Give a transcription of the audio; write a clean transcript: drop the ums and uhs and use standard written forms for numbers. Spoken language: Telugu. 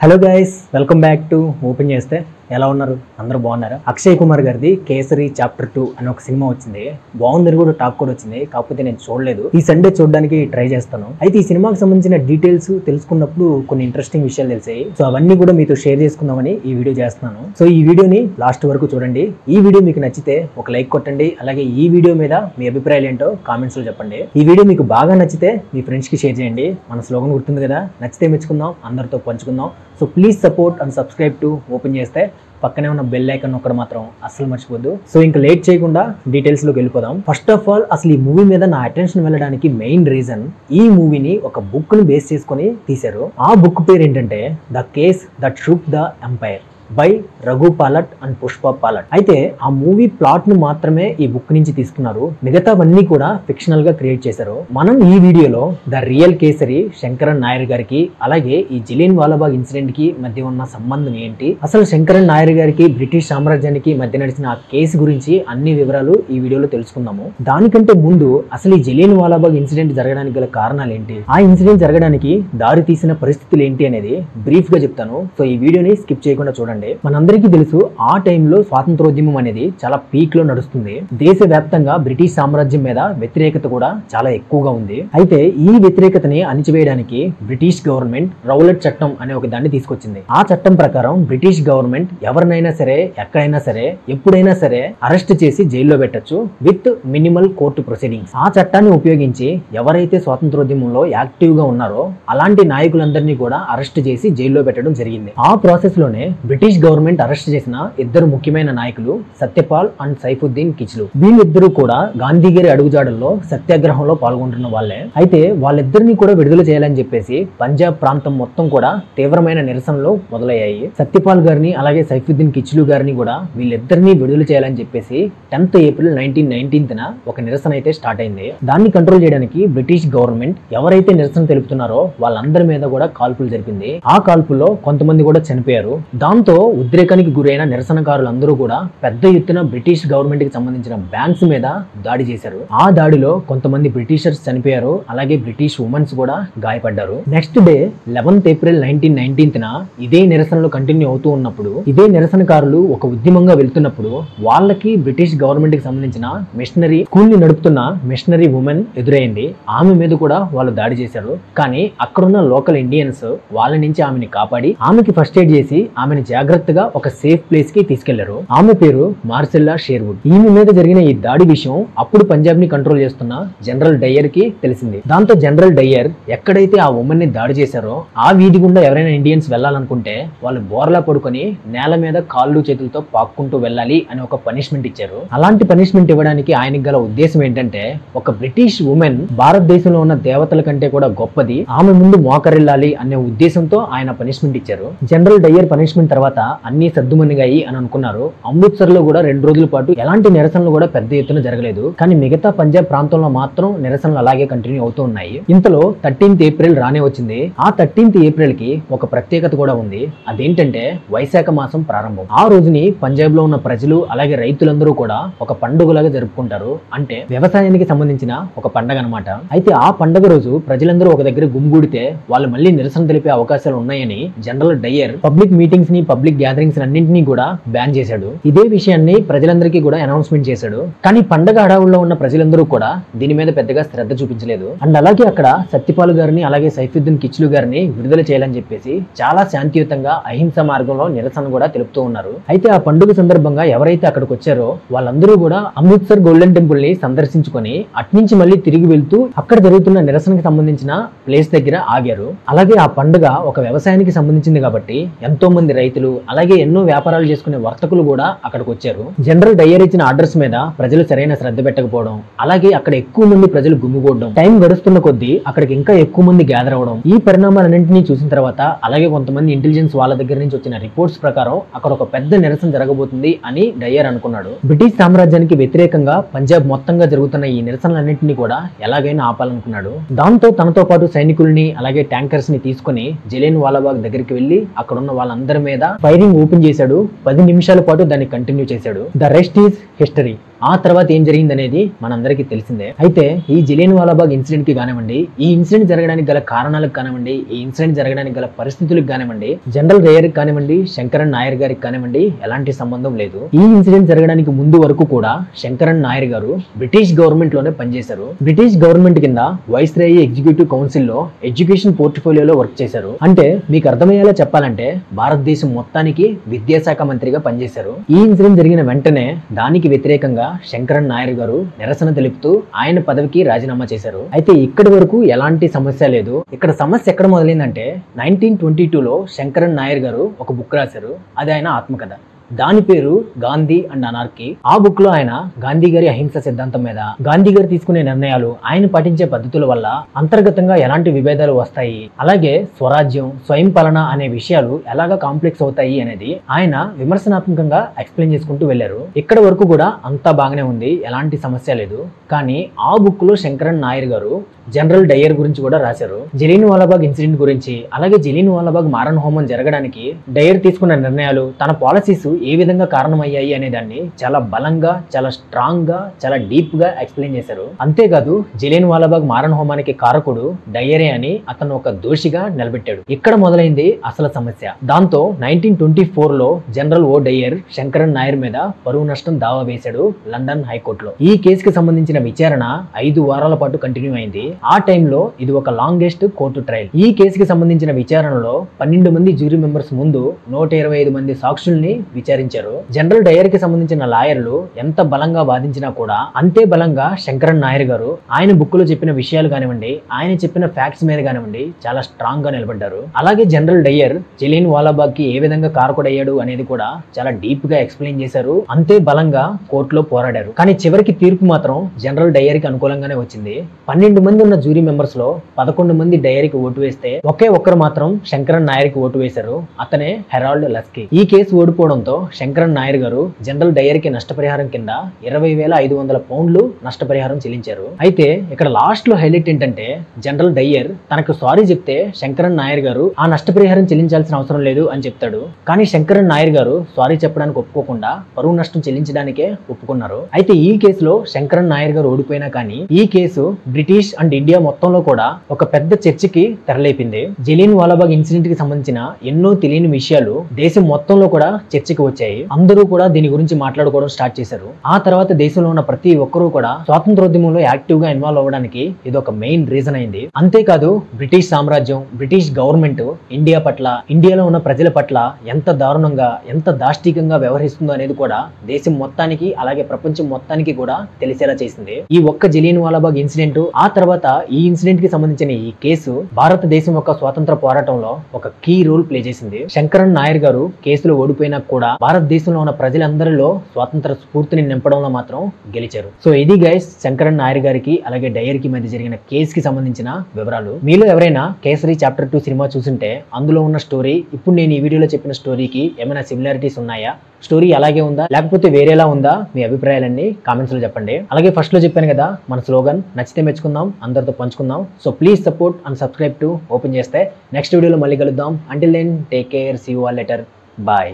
Hello guys, welcome back to open చేస్తే. ఎలా ఉన్నారు? అందరూ బాగున్నారా? అక్షయ్ కుమార్ గారిది కేసరి చాప్టర్ 2 అని ఒక సినిమా వచ్చింది. బాగుందని కూడా టాక్ కూడా వచ్చింది, కాకపోతే నేను చూడలేదు. ఈ సండే చూడడానికి ట్రై చేస్తాను. అయితే ఈ సినిమాకి సంబంధించిన డీటెయిల్స్ తెలుసుకున్నప్పుడు కొన్ని ఇంట్రెస్టింగ్ విషయాలు తెలిసాయి. సో అవన్నీ కూడా మీతో షేర్ చేసుకుందామని ఈ వీడియో చేస్తున్నాను. సో ఈ వీడియోని లాస్ట్ వరకు చూడండి. ఈ వీడియో మీకు నచ్చితే ఒక లైక్ కొట్టండి. అలాగే ఈ వీడియో మీద మీ అభిప్రాయాలు ఏంటో కామెంట్స్ లో చెప్పండి. ఈ వీడియో మీకు బాగా నచ్చితే మీ ఫ్రెండ్స్ కి షేర్ చేయండి. మన స్లోగన్ గుర్తుంది కదా, నచ్చితే మెచ్చుకుందాం, అందరితో పంచుకుందాం. So please support and subscribe to open చేస్తే. పక్కనే ఉన్న బెల్ ఐకాన్ ఒక్కటి మాత్రం అస్సలు మర్చిపోద్దు. సో ఇంకా లేట్ చేయకుండా డీటెయిల్స్ లోకి వెళ్ళిపోదాం. ఫస్ట్ ఆఫ్ ఆల్, అసలు ఈ మూవీ మీద నా అటెన్షన్ వెళ్ళడానికి మెయిన్ రీజన్, ఈ మూవీని ఒక బుక్ ని బేస్ చేసుకొని తీశారు. ఆ బుక్ పేరు ఏంటంటే the case that shook the empire by Raghu Palat and Pushpa Palat. అయితే ఆ మూవీ ప్లాట్ ను మాత్రమే ఈ బుక్ నుంచి తీసుకున్నారు, మిగతావన్నీ కూడా ఫిక్షనల్ గా క్రియేట్ చేశారు. మనం ఈ వీడియోలో ద రియల్ కేసరి శంకరన్ నాయర్ గారికి, అలాగే ఈ జలియన్ వాలాబాగ్ ఇన్సిడెంట్ కి మధ్య ఉన్న సంబంధం ఏంటి, అసలు శంకరన్ నాయర్ గారికి బ్రిటిష్ సామ్రాజ్యానికి మధ్య నడిచిన ఆ కేసు గురించి అన్ని వివరాలు ఈ వీడియోలో తెలుసుకుందాము. దానికంటే ముందు అసలు ఈ జలియన్ వాలాబాగ్ ఇన్సిడెంట్ జరగడానికి గల కారణాలు ఏంటి, ఆ ఇన్సిడెంట్ జరగడానికి దారి తీసిన పరిస్థితులు ఏంటి అనేది బ్రీఫ్ గా చెప్తాను. సో ఈ వీడియోని స్కిప్ చేయకుండా చూడండి. మనందరికీ తెలుసు, ఆ టైంలో స్వాతంత్రోద్యమం అనేది చాలా పీక్ లో నడుస్తుంది. దేశవ్యాప్తంగా బ్రిటిష్ సామ్రాజ్యం మీద వ్యతిరేకత కూడా చాలా ఎక్కువగా ఉంది. అయితే ఈ వ్యతిరేకతని అణిచివేయడానికి బ్రిటిష్ గవర్నమెంట్ రౌలట్ చట్టం అనే ఒక దాన్ని తీసుకొచ్చింది. ఆ చట్టం ప్రకారం బ్రిటిష్ గవర్నమెంట్ ఎవరినైనా సరే, ఎక్కడైనా సరే, ఎప్పుడైనా సరే అరెస్ట్ చేసి జైల్లో పెట్టచ్చు విత్ మినిమల్ కోర్టు ప్రొసీడింగ్స్. ఆ చట్టాన్ని ఉపయోగించి ఎవరైతే స్వాతంత్రోద్యమంలో యాక్టివ్ గా ఉన్నారో అలాంటి నాయకులందరినీ కూడా అరెస్ట్ చేసి జైల్లో పెట్టడం జరిగింది. ఆ ప్రాసెస్ లోనే బ్రిటిష్ గవర్నమెంట్ అరెస్ట్ చేసిన ఇద్దరు ముఖ్యమైన నాయకులు సత్యపాల్ అండ్ సైఫుద్దీన్ కిచ్లు. వీళ్ళిద్దరూ కూడా గాంధీగారి అడుగుజాడల్లో సత్యాగ్రహంలో పాల్గొంటున్న వాళ్ళే. అయితే వాళ్ళిద్దరిని కూడా విడుదల చేయాలని చెప్పేసి పంజాబ్ ప్రాంతం మొత్తం కూడా తీవ్రమైన నిరసనలు మొదలయ్యాయి. సత్యపాల్ గారిని అలాగే సైఫుద్దీన్ కిచ్లు గారిని కూడా వీళ్ళిద్దరిని విడుదల చేయాలని చెప్పేసి 10th ఏప్రిల్ 1919 ఒక నిరసన అయితే స్టార్ట్ అయింది. దాన్ని కంట్రోల్ చేయడానికి బ్రిటిష్ గవర్నమెంట్ ఎవరైతే నిరసన తెలుపుతున్నారో వాళ్ళందరి మీద కూడా కాల్పులు జరిపింది. ఆ కాల్పుల్లో కొంతమంది కూడా చనిపోయారు. దాంతో ఉద్రేకానికి గురైన నిరసనకారులందరూ కూడా పెద్ద ఎత్తున బ్రిటిష్ గవర్నమెంట్ కి సంబంధించిన బ్యాంక్స్ మీద దాడి చేశారు. ఆ దాడిలో కొంతమంది బ్రిటిషర్స్ చనిపోయారు, అలాగే బ్రిటిష్ ఉమెన్స్ కూడా గాయపడ్డారు. నెక్స్ట్ డే 11th ఏప్రిల్ 1919 ఇదే నిరసనలు కంటిన్యూ అవుతూ ఉన్నప్పుడు, ఇదే నిరసనకారులు ఒక ఉద్యమంగా వెళ్తున్నప్పుడు వాళ్ళకి బ్రిటిష్ గవర్నమెంట్ కి సంబంధించిన మిషనరీ స్కూల్ ని నడుపుతున్న మిషనరీ ఉమెన్ ఎదురైంది. ఆమె మీద కూడా వాళ్ళు దాడి చేశారు. కానీ అక్కడున్న లోకల్ ఇండియన్స్ వాళ్ళ నుంచి ఆమెని కాపాడి ఆమెకి ఫస్ట్ ఎయిడ్ చేసి ఆమెను జాగ్రత్తగా ఒక సేఫ్ ప్లేస్ కి తీసుకెళ్లారు. ఆమె పేరు మార్సెల్లా షేర్వుడ్. ఈమె మీద జరిగిన ఈ దాడి విషయం అప్పుడు పంజాబ్ ని కంట్రోల్ చేస్తున్న జనరల్ డయ్యర్ కి తెలిసింది. దాంతో జనరల్ డయ్యర్ ఎక్కడైతే ఆ ఉమెన్ ని దాడి చేశారో ఆ వీధి గుండా ఎవరైనా ఇండియన్స్ వెళ్లాలనుకుంటే వాళ్ళు బోర్లా పడుకొని నేల మీద కాళ్ళు చేతులతో పాక్కుంటూ వెళ్ళాలి అని ఒక పనిష్మెంట్ ఇచ్చారు. అలాంటి పనిష్మెంట్ ఇవ్వడానికి ఆయనకి గల ఉద్దేశం ఏంటంటే, ఒక బ్రిటిష్ ఉమెన్ భారతదేశంలో ఉన్న దేవతల కంటే కూడా గొప్పది, ఆమె ముందు మోకరిల్లాలి అనే ఉద్దేశంతో ఆయన పనిష్మెంట్ ఇచ్చారు. జనరల్ డయ్యర్ పనిష్మెంట్ తర్వాత అన్ని సద్దుమణిగాయి అని అనుకున్నారు. అమృత్సర్ లో కూడా 2 రోజుల పాటు ఎలాంటి నిరసనలు కూడా పెద్ద ఎత్తున జరగలేదు. కానీ మిగతా పంజాబ్ ప్రాంతంలో మాత్రం నిరసనలు అలాగే కంటిన్యూ అవుతూ ఉన్నాయి. ఇంతలో 13th ఏప్రిల్ రానే వచ్చింది. ఆ 13th ఏప్రిల్ కి ఒక ప్రత్యేకత కూడా ఉంది. అదేంటంటే వైశాఖ మాసం ప్రారంభం. ఆ రోజుని పంజాబ్ లో ఉన్న ప్రజలు అలాగే రైతులందరూ కూడా ఒక పండుగలాగా జరుపుకుంటారు. అంటే వ్యవసాయానికి సంబంధించిన ఒక పండగ అనమాట. అయితే ఆ పండుగ రోజు ప్రజలందరూ ఒక దగ్గర గుమిగూడితే వాళ్ళు మళ్ళీ నిరసన తెలిపే అవకాశాలు ఉన్నాయని జనరల్ డయ్యర్ పబ్లిక్ మీటింగ్స్ ని, పబ్లిక్ గ్యాదరింగ్స్ అన్నింటినీ కూడా బ్యాన్ చేశాడు. ఇదే విషయాన్ని ప్రజలందరికీ కూడా అనౌన్స్మెంట్ చేశాడు. కానీ పండగ హడావుల్లో ఉన్న ప్రజలందరూ కూడా దీని మీద పెద్దగా శ్రద్ధ చూపించలేదు. అండ్ అలాగే అక్కడ సత్యపాల్ గారిని అలాగే సైఫుద్దీన్ కిచ్లు గారిని విడుదల చేయాలని చెప్పేసి చాలా శాంతియుతంగా అహింస మార్గంలో నిరసన కూడా తెలుపుతూ ఉన్నారు. అయితే ఆ పండుగ సందర్భంగా ఎవరైతే అక్కడికి వచ్చారో వాళ్ళందరూ కూడా అమృత్సర్ గోల్డెన్ టెంపుల్ ని సందర్శించుకొని అట్నుంచి మళ్ళీ తిరిగి వెళ్తూ అక్కడ జరుగుతున్న నిరసనకి సంబంధించిన ప్లేస్ దగ్గర ఆగారు. అలాగే ఆ పండుగ ఒక వ్యవసాయానికి సంబంధించింది కాబట్టి ఎంతో మంది రైతులు అలాగే ఎన్నో వ్యాపారాలు చేసుకునే వర్తకులు కూడా అక్కడికి వచ్చారు. జనరల్ డయ్యర్ ఇచ్చిన ఆర్డర్స్ మీద ప్రజలు సరైన శ్రద్ధ పెట్టకపోవడం, అలాగే అక్కడ ఎక్కువ మంది ప్రజలు గుమిగూడడం, టైం గడుస్తున్న కొద్దీ అక్కడికి ఇంకా ఎక్కువ మంది గ్యాదర్ అవడం, ఈ పరిణామాలన్నింటినీ చూసిన తర్వాత అలాగే కొంతమంది ఇంటెలిజెన్స్ వాళ్ళ దగ్గర నుంచి వచ్చిన రిపోర్ట్స్ ప్రకారం అక్కడ ఒక పెద్ద నిరసన జరగబోతుంది అని డయ్యర్ అనుకున్నాడు. బ్రిటిష్ సామ్రాజ్యానికి వ్యతిరేకంగా పంజాబ్ మొత్తంగా జరుగుతున్న ఈ నిరసనలన్నింటినీ కూడా ఎలాగైనా ఆపాలనుకున్నాడు. దాంతో తనతో పాటు సైనికుల్ని అలాగే ట్యాంకర్స్ ని తీసుకుని జలియన్ వాలాబాగ్ దగ్గరికి వెళ్లి అక్కడున్న వాళ్ళందరి మీద ఫైరింగ్ ఓపెన్ చేశాడు. 10 నిమిషాల పాటు దాన్ని కంటిన్యూ చేశాడు. The rest is history. ఆ తర్వాత ఏం జరిగింది అనేది మనందరికీ తెలిసిందే. అయితే ఈ జలియన్ వాలాబాగ్ ఇన్సిడెంట్ కి కానివ్వండి, ఈ ఇన్సిడెంట్ జరగడానికి గల కారణాలకు కానివ్వండి, ఈ ఇన్సిడెంట్ జరగడానికి గల పరిస్థితులకు కానివ్వండి, జనరల్ డయర్ కానివ్వండి, శంకరన్ నాయర్ గారికి కానివ్వండి ఎలాంటి సంబంధం లేదు. ఈ ఇన్సిడెంట్ జరగడానికి ముందు వరకు కూడా శంకరన్ నాయర్ గారు బ్రిటిష్ గవర్నమెంట్ లోనే పనిచేశారు. బ్రిటిష్ గవర్నమెంట్ కింద వైస్రాయ్ ఎగ్జిక్యూటివ్ కౌన్సిల్ లో ఎడ్యుకేషన్ పోర్ట్ఫోలియోలో వర్క్ చేశారు. అంటే మీకు అర్థమయ్యేలా చెప్పాలంటే భారతదేశం మొత్తానికి విద్యాశాఖ మంత్రిగా పనిచేశారు. ఈ ఇన్సిడెంట్ జరిగిన వెంటనే దానికి వ్యతిరేకంగా శంకరన్ నాయర్ గారు నిరసన తెలుపుతూ ఆయన పదవికి రాజీనామా చేశారు. అయితే ఇక్కడి వరకు ఎలాంటి సమస్య లేదు. ఇక్కడ సమస్య ఎక్కడ మొదలైందంటే 1922లో శంకరన్ నాయర్ గారు ఒక బుక్ రాశారు. అది ఆయన ఆత్మకథ. దాని పేరు గాంధీ అండ్ అనార్కీ. ఆ బుక్ లో ఆయన గాంధీ గారి అహింస సిద్ధాంతం మీద, గాంధీ గారు తీసుకునే నిర్ణయాలు, ఆయన పాటించే పద్ధతుల వల్ల అంతర్గతంగా ఎలాంటి విభేదాలు వస్తాయి, అలాగే స్వరాజ్యం, స్వయం పాలన అనే విషయాలు ఎలాగా కాంప్లెక్స్ అవుతాయి అనేది ఆయన విమర్శనాత్మకంగా ఎక్స్ప్లెయిన్ చేసుకుంటూ వెళ్లారు. ఇక్కడ వరకు కూడా అంతా బాగానే ఉంది, ఎలాంటి సమస్య లేదు. కానీ ఆ బుక్ లో శంకరన్ నాయర్ గారు జనరల్ డయర్ గురించి కూడా రాశారు. జలియన్ వాలాబాగ్ ఇన్సిడెంట్ గురించి, అలాగే జలియన్ వాలాబాగ్ మారణ హోమం జరగడానికి డయర్ తీసుకున్న నిర్ణయాలు, తన పాలసీస్ ఏ విధంగా కారణమయ్యాయి అనే దాన్ని చాలా బలంగా, చాలా స్ట్రాంగ్ గా, చాలా డీప్ గా ఎక్స్ప్లెయిన్ చేశారు. అంతేకాదు జలియన్ వాలాబాగ్ మారణ హోమానికి కారకుడు డయరే అని అతను ఒక దోషిగా నిలబెట్టాడు. ఇక్కడ మొదలైంది అసలు సమస్య. దాంతో 1924లో జనరల్ ఓ డయర్ శంకరన్ నాయర్ మీద పరువు నష్టం దావా వేశాడు లండన్ హైకోర్టులో. ఈ కేసుకి సంబంధించిన విచారణ 5 వారాల పాటు కంటిన్యూ అయింది. ఆ టైంలో ఇది ఒక లాంగెస్ట్ కోర్టు ట్రయల్. ఈ కేసుకి సంబంధించిన విచారణలో 12 మంది జ్యూరీ మెంబర్స్ ముందు 125 మంది సాక్షుల్ని విచారించారు. జనరల్ డయర్ కి సంబంధించిన లాయర్లు ఎంత బలంగా వాదించినా కూడా అంతే బలంగా శంకరన్ నాయర్ గారు ఆయన బుక్ లో చెప్పిన విషయాలు కానివ్వండి, ఆయన చెప్పిన ఫ్యాక్ట్స్ మీద కానివ్వండి చాలా స్ట్రాంగ్ గా నిలబడ్డారు. అలాగే జనరల్ డయర్ జలియన్ వాలాబాగ్ కి ఏ విధంగా కారకుడయ్యాడు అనేది కూడా చాలా డీప్ గా ఎక్స్ప్లెయిన్ చేశారు. అంతే బలంగా కోర్టులో పోరాడారు. కానీ చివరికి తీర్పు మాత్రం జనరల్ డయర్ కి అనుకూలంగానే వచ్చింది. 12 మంది ఉన్న జ్యూరీ మెంబర్స్ లో 11 మంది డయర్ కి ఓటు వేస్తే ఒకే ఒక్కరు మాత్రం శంకరన్ నాయర్ కి ఓటు వేశారు. అతనే హెరాల్డ్ లస్కీ. ఈ కేసు ఓడిపోవడంతో శంకరన్ నాయర్ గారు జనరల్ డయర్ కి నష్టపరిహారం కింద 20,500 పౌండ్లు నష్టపరిహారం చెల్లించారు. అయితే ఇక్కడ లాస్ట్ లో హైలైట్ ఏంటంటే జనరల్ డయర్ తనకు సారీ చెప్తే శంకరన్ నాయర్ గారు ఆ నష్టపరిహారం చెల్లించాల్సిన అవసరం లేదు అని చెప్తాడు. కానీ శంకరన్ నాయర్ గారు సారీ చెప్పడానికి ఒప్పుకోకుండా పరువు నష్టం చెల్లించడానికే ఒప్పుకున్నారు. అయితే ఈ కేసులో శంకరన్ నాయర్ గారు ఓడిపోయినా కానీ ఈ కేసు బ్రిటిష్ అండ్ ఇండియా మొత్తంలో కూడా ఒక పెద్ద చర్చకి తెరలేపింది. జలియన్ వాలాబాగ్ ఇన్సిడెంట్ కి సంబంధించిన ఎన్నో తెలియని విషయాలు దేశం మొత్తంలో కూడా చర్చకి వచ్చాయి. అందరూ కూడా దీని గురించి మాట్లాడుకోవడం స్టార్ట్ చేశారు. ఆ తర్వాత దేశంలో ఉన్న ప్రతి ఒక్కరూ కూడా స్వాతంత్రోద్యమంలో యాక్టివ్ గా ఇన్వాల్వ్ అవ్వడానికి ఇది ఒక మెయిన్ రీజన్ అయింది. అంతేకాదు బ్రిటిష్ సామ్రాజ్యం, బ్రిటిష్ గవర్నమెంట్ ఇండియా పట్ల, ఇండియాలో ఉన్న ప్రజల పట్ల ఎంత దారుణంగా, ఎంత దాష్టికంగా వ్యవహరిస్తుందో అనేది కూడా దేశం మొత్తానికి, అలాగే ప్రపంచం మొత్తానికి కూడా తెలిసేలా చేసింది ఈ ఒక్క జలియన్ వాలాబాగ్ ఇన్సిడెంట్. ఆ తర్వాత ఈ ఇన్సిడెంట్ కి సంబంధించిన ఈ కేసు భారతదేశం యొక్క స్వాతంత్ర పోరాటంలో ఒక కీ రోల్ ప్లే చేసింది. శంకరన్ నాయర్ గారు కేసులో ఓడిపోయినా కూడా భారతదేశంలో ఉన్న ప్రజలందరిలో స్వాతంత్ర స్ఫూర్తిని నింపడంలో మాత్రం గెలిచారు. సో ఇది గైస్ శంకరన్ నాయర్ గారికి అలాగే డయర్ కి మధ్య జరిగిన కేసు కి సంబంధించిన వివరాలు. మీలో ఎవరైనా కేసరి చాప్టర్ 2 సినిమా చూసుంటే అందులో ఉన్న స్టోరీ ఇప్పుడు నేను ఈ వీడియోలో చెప్పిన స్టోరీకి ఏమైనా సిమిలారిటీస్ ఉన్నాయా, స్టోరీ అలాగే ఉందా లేకపోతే వేరేలా ఉందా, మీ అభిప్రాయాలన్నీ కామెంట్స్ లో చెప్పండి. అలాగే ఫస్ట్ లో చెప్పాను కదా మన స్లోగన్ నచ్చితే మెచ్చుకుందాం, అందరితో పంచుకుందాం. So please support and subscribe to open చేస్తే నెక్స్ట్ వీడియోలో మళ్ళీ కలుద్దాం. Until then take care, see you all later, bye.